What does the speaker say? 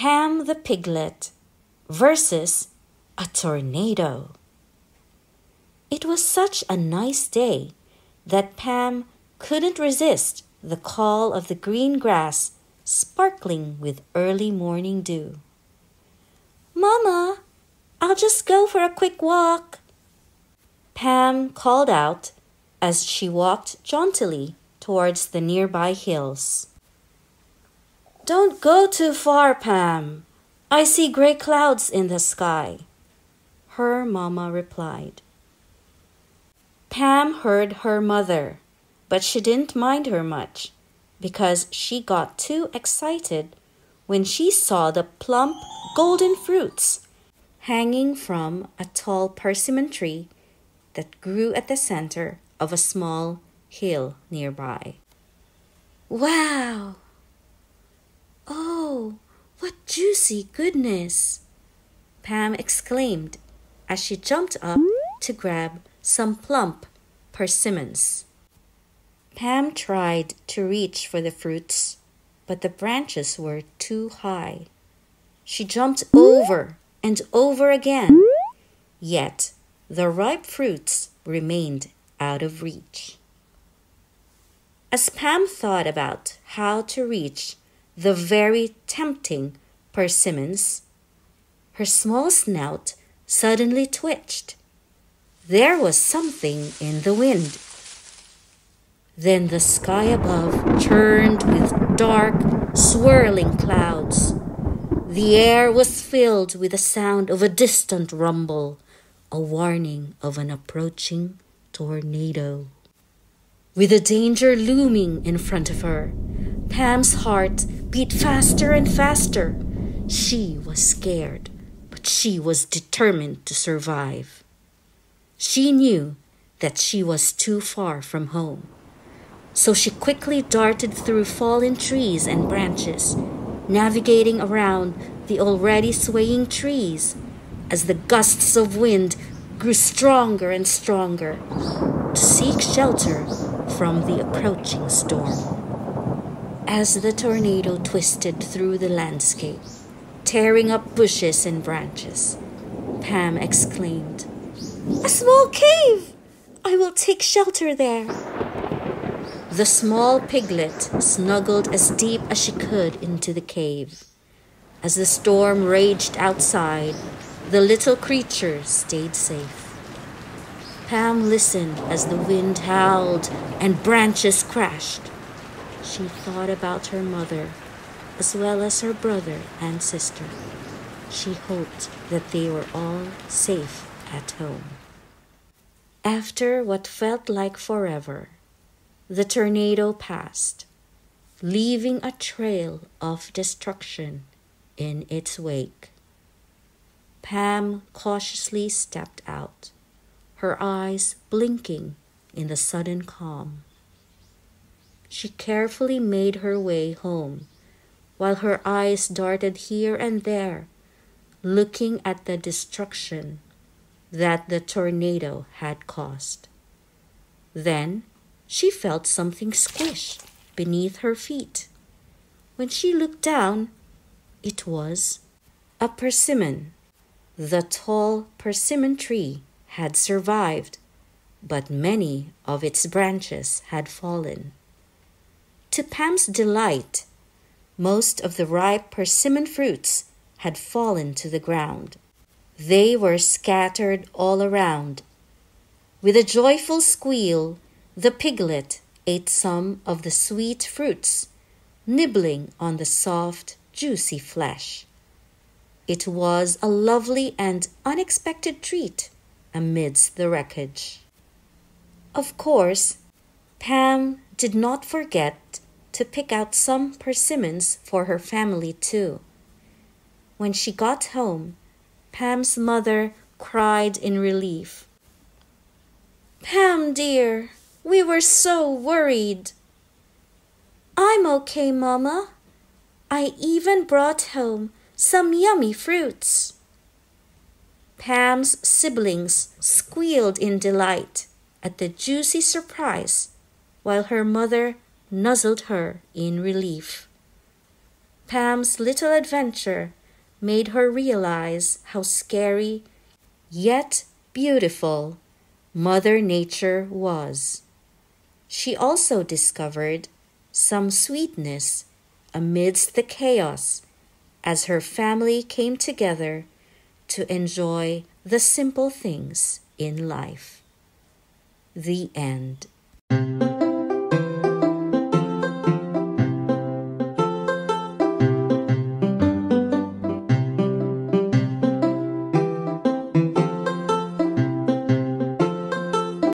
Pam the Piglet versus a tornado. It was such a nice day that Pam couldn't resist the call of the green grass sparkling with early morning dew. "Mama, I'll just go for a quick walk," Pam called out as she walked jauntily towards the nearby hills. "Don't go too far, Pam. I see gray clouds in the sky," her mama replied. Pam heard her mother, but she didn't mind her much because she got too excited when she saw the plump golden fruits hanging from a tall persimmon tree that grew at the center of a small hill nearby. "Wow! Oh, what juicy goodness!" Pam exclaimed as she jumped up to grab some plump persimmons. Pam tried to reach for the fruits, but the branches were too high. She jumped over and over again, yet the ripe fruits remained out of reach. As Pam thought about how to reach the very tempting persimmons, her small snout suddenly twitched. There was something in the wind. Then the sky above churned with dark, swirling clouds. The air was filled with the sound of a distant rumble, a warning of an approaching tornado. With the danger looming in front of her, Pam's heart beat faster and faster. She was scared, but she was determined to survive. She knew that she was too far from home, so she quickly darted through fallen trees and branches, navigating around the already swaying trees as the gusts of wind grew stronger and stronger to seek shelter from the approaching storm. As the tornado twisted through the landscape, tearing up bushes and branches, Pam exclaimed, "A small cave! I will take shelter there." The small piglet snuggled as deep as she could into the cave. As the storm raged outside, the little creature stayed safe. Pam listened as the wind howled and branches crashed. She thought about her mother, as well as her brother and sister. She hoped that they were all safe at home. After what felt like forever, the tornado passed, leaving a trail of destruction in its wake. Pam cautiously stepped out, her eyes blinking in the sudden calm. She carefully made her way home, while her eyes darted here and there, looking at the destruction that the tornado had caused. Then she felt something squish beneath her feet. When she looked down, it was a persimmon. The tall persimmon tree had survived, but many of its branches had fallen. To Pam's delight, most of the ripe persimmon fruits had fallen to the ground. They were scattered all around. With a joyful squeal, the piglet ate some of the sweet fruits, nibbling on the soft, juicy flesh. It was a lovely and unexpected treat amidst the wreckage. Of course, Pam did not forget to pick out some persimmons for her family too. When she got home, Pam's mother cried in relief. "Pam, dear, we were so worried." "I'm okay, Mama. I even brought home some yummy fruits." Pam's siblings squealed in delight at the juicy surprise, while her mother nuzzled her in relief. Pam's little adventure made her realize how scary yet beautiful Mother Nature was. She also discovered some sweetness amidst the chaos as her family came together to enjoy the simple things in life. The end.